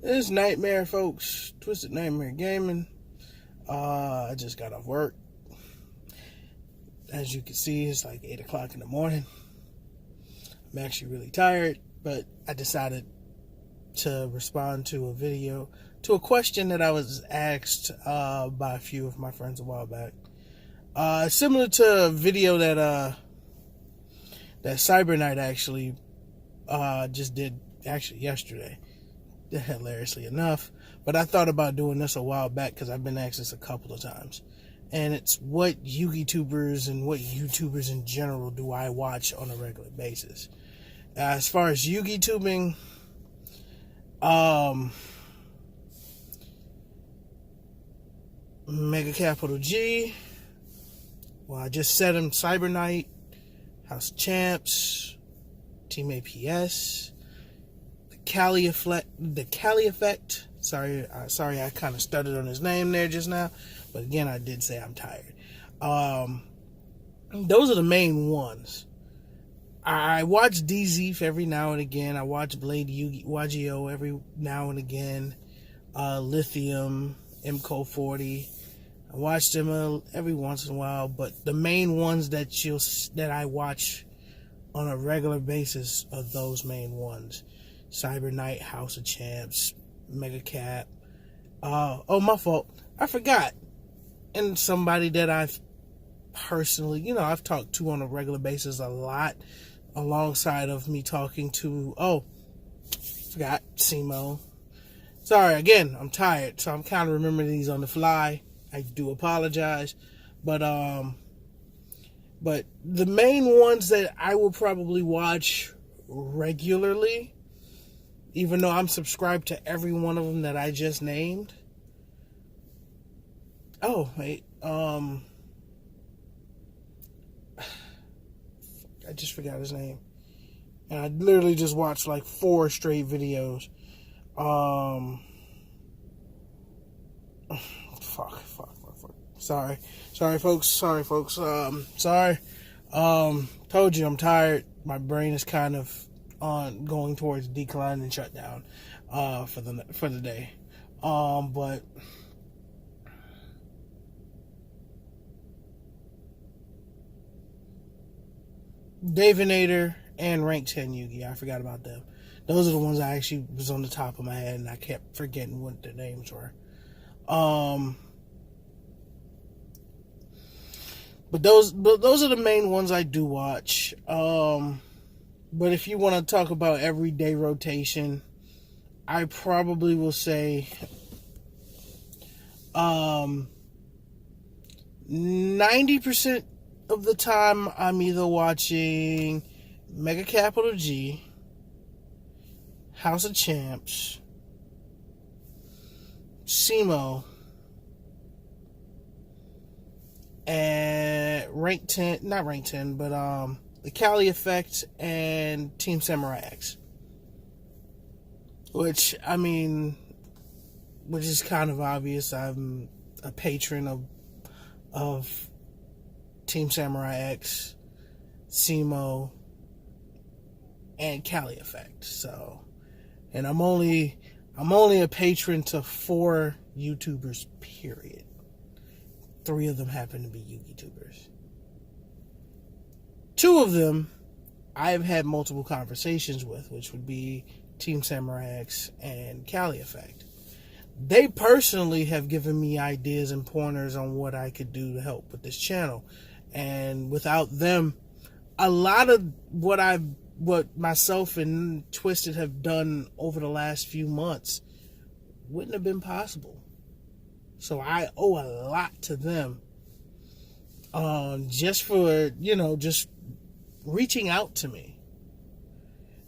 It's Nightmare, folks. Twisted Nightmare Gaming. I just got off work. As you can see, it's like 8 o'clock in the morning. I'm actually really tired, but I decided to respond to a question that I was asked by a few of my friends a while back. Similar to a video that Cyber Night actually just did yesterday. Hilariously enough, but I thought about doing this a while back because I've been asked this a couple of times, and it's what YouTubers and what YouTubers in general do I watch on a regular basis. As far as YouTubing, Mega Capital G. Well, I just said him. Cyber Night, House of Champs, Team APS. Cali Effect. Sorry, I kind of stuttered on his name there just now, but again, I did say I'm tired. Those are the main ones. I watch DZ every now and again. I watch Blade YGO every now and again. Lithium, MCO 40. I watch them every once in a while, but the main ones that I watch on a regular basis are those main ones. Cyber Night, House of Champs, Mega Cap. Oh, my fault. I forgot. And somebody that I've personally, I've talked to on a regular basis a lot, alongside of me talking to, forgot, Simo. Sorry, again, I'm tired, so I'm kind of remembering these on the fly. I do apologize. But the main ones that I will probably watch regularly, even though I'm subscribed to every one of them that I just named. Oh, wait. I just forgot his name. And I literally just watched like 4 straight videos. Fuck. Sorry, folks. Sorry. Told you I'm tired. My brain is kind of going towards decline and shutdown for the day. But Davinator and Rank 10 Yugi, I forgot about them. Those are the ones I actually was on the top of my head, and I kept forgetting what their names were. But those are the main ones I do watch. But if you want to talk about everyday rotation, I probably will say 90% of the time I'm either watching Mega Capital G, House of Champs, Simo, and not Rank 10, but the Cali Effect and Team Samurai X. Which is kind of obvious. I'm a patron of Team Samurai X, Simo, and Cali Effect. So, and I'm only a patron to 4 YouTubers, period. 3 of them happen to be YouTubers. 2 of them I've had multiple conversations with, which would be Team Samurai X and Cali Effect. They personally have given me ideas and pointers on what I could do to help with this channel. And without them, a lot of what myself and Twisted have done over the last few months wouldn't have been possible. So I owe a lot to them. Just for, just reaching out to me.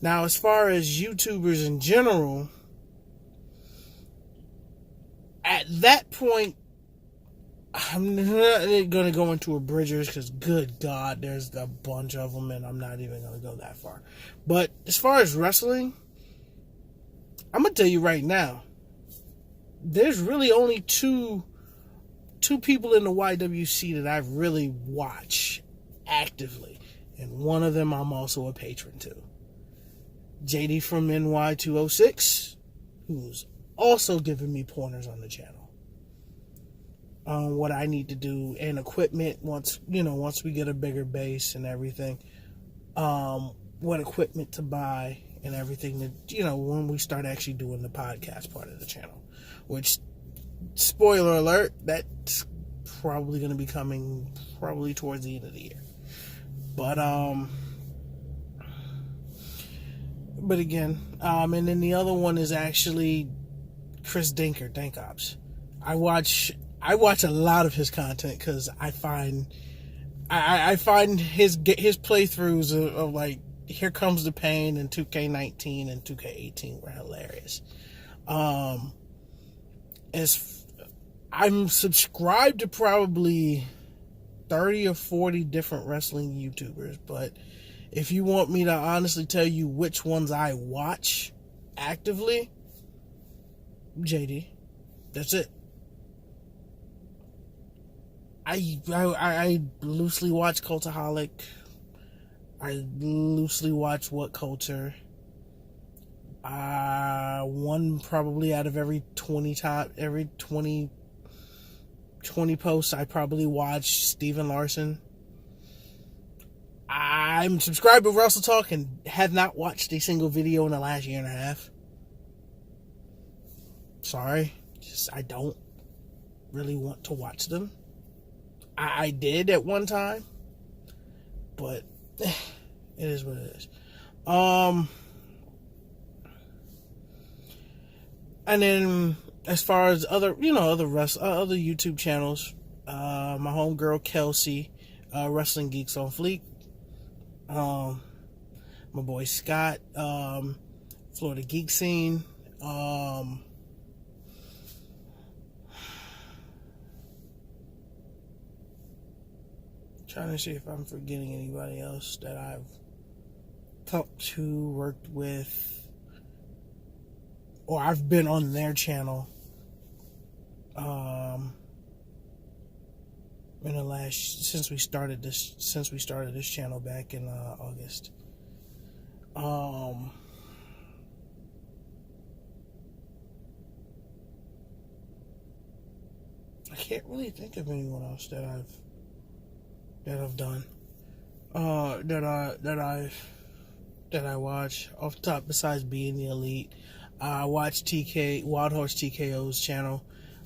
Now, as far as YouTubers in general, at that point, I'm not going to go into abridgers because, good God, there's a bunch of them, and I'm not even going to go that far. But as far as wrestling, I'm going to tell you right now, there's really only two people in the YWC that I really watch actively, and one of them I'm also a patron to. JD from NY206, who's also giving me pointers on the channel on what I need to do and equipment once we get a bigger base and everything. What equipment to buy and everything that, when we start actually doing the podcast part of the channel, which, spoiler alert, that's probably going to be coming probably towards the end of the year. But again, and then the other one is actually Chris Dinker, Dankops. I watch a lot of his content because I find his playthroughs of like Here Comes the Pain and 2K19 and 2K18 were hilarious. I'm subscribed to probably 30 or 40 different wrestling YouTubers, but if you want me to honestly tell you which ones I watch actively, JD, that's it. I loosely watch Cultaholic. I loosely watch What Culture. One probably out of every 20 posts, I probably watch Steven Larson. I'm subscribed to Wrestle Talk and have not watched a single video in the last year and a half. Sorry, I don't really want to watch them. I did at one time, but it is what it is. And then as far as other YouTube channels, my homegirl Kelsey, Wrestling Geeks on Fleek, my boy Scott, Florida Geek Scene, trying to see if I'm forgetting anybody else that I've talked to, worked with, or I've been on their channel since we started this channel back in August. I can't really think of anyone else that I've done, that I watch off the top besides Being the Elite. I watch Wild Horse TKO's channel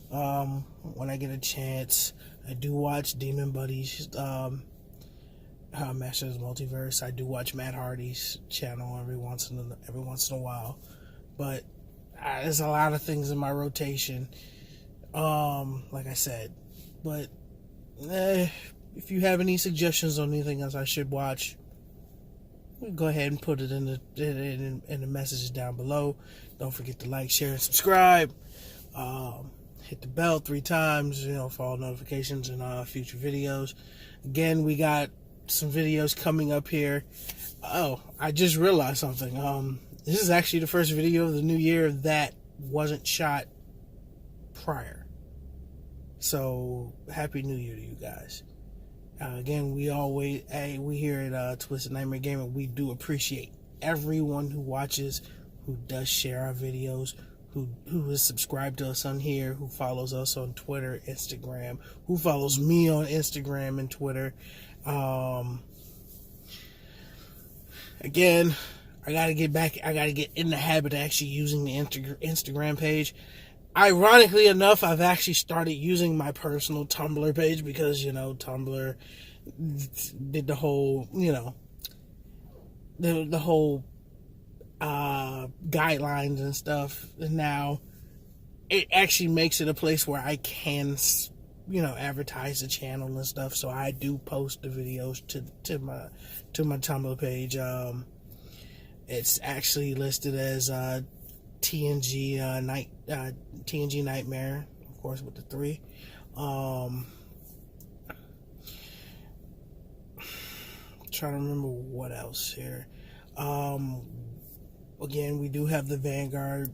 when I get a chance. I do watch Demon Buddies, Masters of the Multiverse. I do watch Matt Hardy's channel every once in a while, but there's a lot of things in my rotation. Like I said, but if you have any suggestions on anything else I should watch, go ahead and put it in the messages down below. Don't forget to like, share, and subscribe. Hit the bell 3 times, for all notifications and future videos. Again, we got some videos coming up here. Oh, I just realized something. This is actually the first video of the new year that wasn't shot prior. So, Happy New Year to you guys. Again, we here at Twisted Nightmare Gaming, we do appreciate everyone who watches, who does share our videos, who is subscribed to us on here, who follows us on Twitter, Instagram, who follows me on Instagram and Twitter. Again, I gotta get in the habit of actually using the Instagram page. Ironically enough, I've actually started using my personal Tumblr page because, Tumblr did the whole, the whole guidelines and stuff. And now it actually makes it a place where I can, advertise the channel and stuff. So I do post the videos to my Tumblr page. It's actually listed as TNG TNG Nightmare, of course, with the 3. Trying to remember what else here. Again, we do have the Vanguard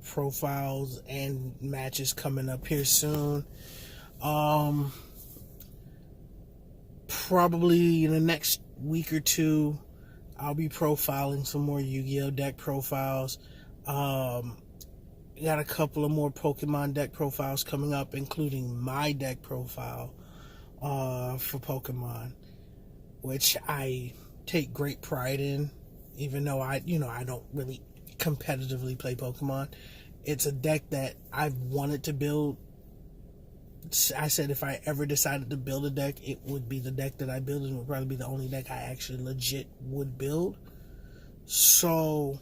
profiles and matches coming up here soon. Probably in the next week or 2, I'll be profiling some more Yu-Gi-Oh deck profiles. got a couple of more Pokemon deck profiles coming up, including my deck profile for Pokemon, which I take great pride in, even though I don't really competitively play Pokemon. It's a deck that I've wanted to build. I said if I ever decided to build a deck, it would be the deck that I build, and it would probably be the only deck I actually legit would build. So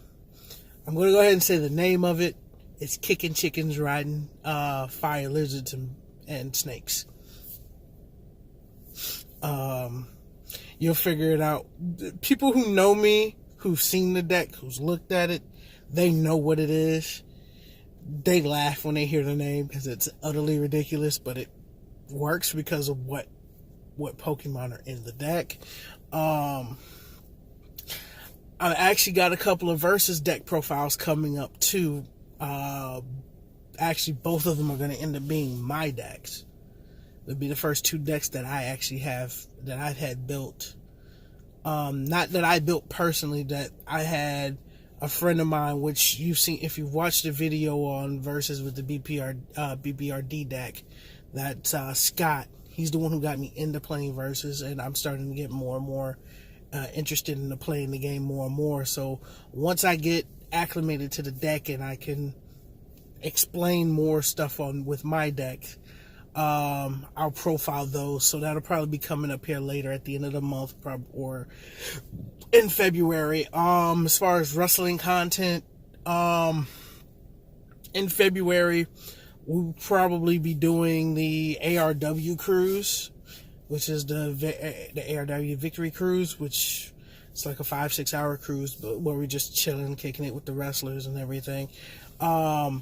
I'm going to go ahead and say the name of it. It's Kicking Chickens Riding Fire Lizards and Snakes. You'll figure it out. People who know me, who've seen the deck, who's looked at it, they know what it is. They laugh when they hear the name because it's utterly ridiculous, but it works because of what Pokemon are in the deck. I actually got a couple of Versus deck profiles coming up too. Actually, both of them are going to end up being my decks. They'll be the first two decks that I actually have, that I've had built. Not that I built personally, that I had a friend of mine, which you've seen if you've watched the video on Versus with the BBRD deck. That's Scott. He's the one who got me into playing Versus, and I'm starting to get more and more interested in playing the game more and more. So once I get acclimated to the deck and I can explain more stuff with my deck, I'll profile those. So that'll probably be coming up here later at the end of the month, or in February. As far as wrestling content, in February we'll probably be doing the ARW cruise, which is the ARW Victory Cruise, which it's like a 5-6 hour cruise, but where we're just chilling, kicking it with the wrestlers and everything. I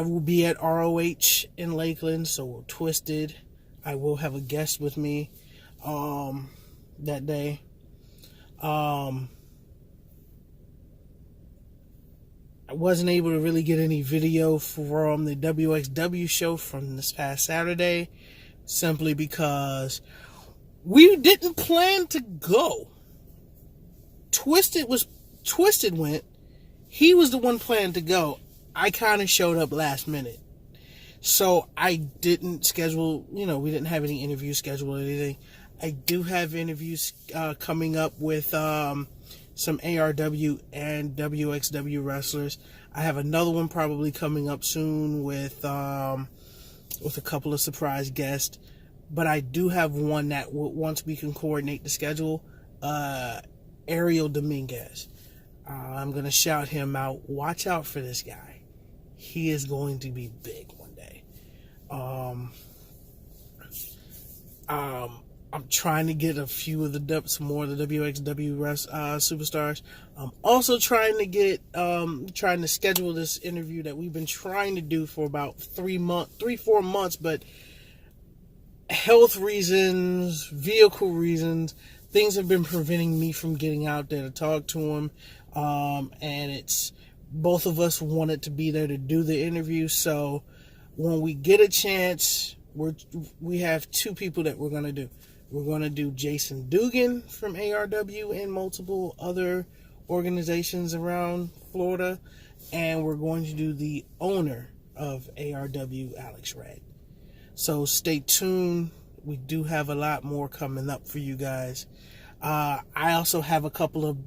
will be at ROH in Lakeland, so Twisted. I will have a guest with me that day. I wasn't able to really get any video from the WXW show from this past Saturday, simply because we didn't plan to go. Twisted went. He was the one planning to go. I kind of showed up last minute. So I didn't schedule, we didn't have any interviews scheduled or anything. I do have interviews coming up with some ARW and WXW wrestlers. I have another one probably coming up soon with a couple of surprise guests. But I do have one that once we can coordinate the schedule, Ariel Dominguez. I'm going to shout him out. Watch out for this guy. He is going to be big one day. I'm trying to get some more of the WXW superstars. I'm also trying to schedule this interview that we've been trying to do for about 3-4 months, but health reasons, vehicle reasons, things have been preventing me from getting out there to talk to him. And it's both of us wanted to be there to do the interview. So when we get a chance, we have two people that we're going to do. We're going to do Jason Dugan from ARW and multiple other organizations around Florida. And we're going to do the owner of ARW, Alex Red. So stay tuned. We do have a lot more coming up for you guys. I also have a couple of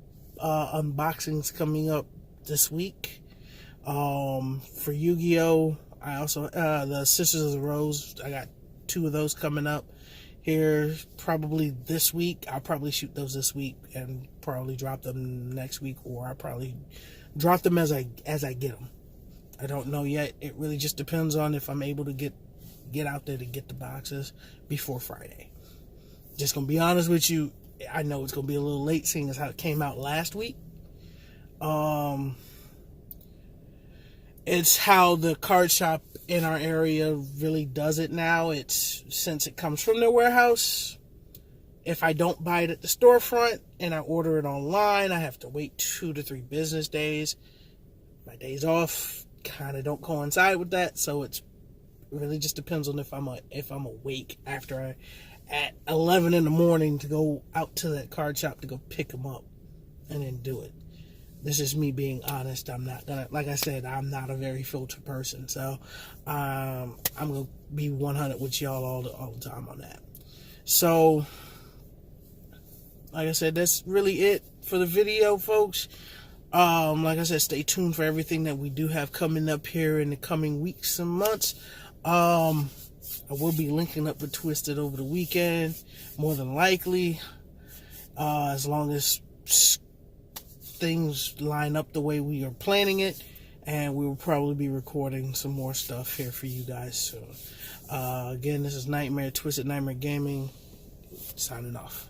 unboxings coming up this week. For Yu-Gi-Oh! I also, the Sisters of the Rose, I got 2 of those coming up here probably this week. I'll probably shoot those this week and probably drop them next week, or I'll probably drop them as I get them. I don't know yet. It really just depends on if I'm able to get out there to get the boxes before Friday. Just gonna be honest with you, I know it's gonna be a little late seeing as how it came out last week. It's how the card shop in our area really does it now. It's since it comes from their warehouse, if I don't buy it at the storefront and I order it online, I have to wait 2 to 3 business days. My days off kind of don't coincide with that, so it really just depends on if I'm awake after at 11 in the morning to go out to that card shop to go pick them up and then do it. This is me being honest. I'm not gonna, like I said, I'm not a very filtered person, so I'm gonna be 100 with y'all all the time on that. So, like I said, that's really it for the video, folks. Like I said, stay tuned for everything that we do have coming up here in the coming weeks and months. I will be linking up with Twisted over the weekend, more than likely, as long as things line up the way we are planning it, and we will probably be recording some more stuff here for you guys soon. Again, this is Nightmare, Twisted Nightmare Gaming, signing off.